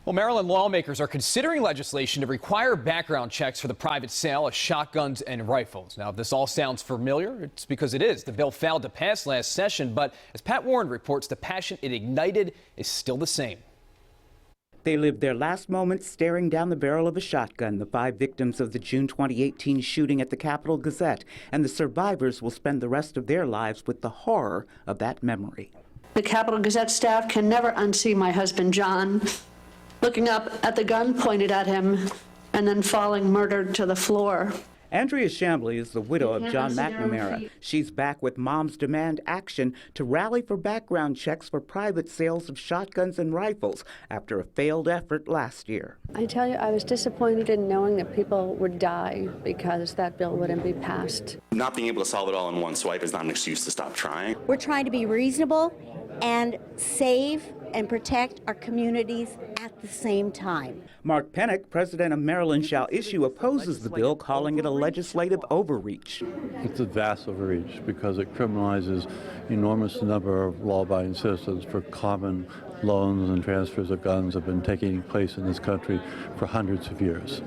Well, Maryland lawmakers are considering legislation to require background checks for the private sale of shotguns and rifles. Now, if this all sounds familiar, it's because it is. The bill failed to pass last session, but as Pat Warren reports, the passion it ignited is still the same. They lived their last moments staring down the barrel of a shotgun, the 5 victims of the June 2018 shooting at the Capitol Gazette, and the survivors will spend the rest of their lives with the horror of that memory. The Capitol Gazette staff can never unsee my husband, John, looking up at the gun pointed at him and then falling murdered to the floor. Andrea Chambly is the widow of John McNamara. She's back with Moms Demand Action to rally for background checks for private sales of shotguns and rifles after a failed effort last year. I tell you, I was disappointed in knowing that people would die because that bill wouldn't be passed. Not being able to solve it all in one swipe is not an excuse to stop trying. We're trying to be reasonable and save and protect our communities at the same time. Mark Pennock, president of Maryland Shall Issue, opposes the bill, calling it a legislative overreach. It's a vast overreach because it criminalizes enormous number of law-abiding citizens for common loans and transfers of guns have been taking place in this country for hundreds of years.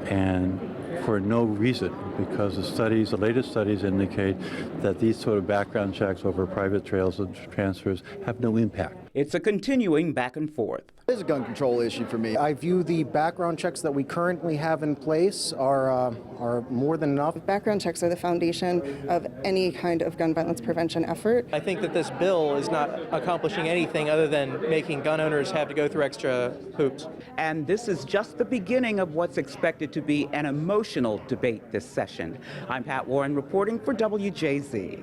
And for no reason, because the latest studies indicate that these sort of background checks over private trails and transfers have no impact. It's a continuing back and forth. It is a gun control issue for me. I view the background checks that we currently have in place are more than enough. Background checks are the foundation of any kind of gun violence prevention effort. I think that this bill is not accomplishing anything other than making gun owners have to go through extra hoops. And this is just the beginning of what's expected to be an emotional debate this session. I'm Pat Warren reporting for WJZ.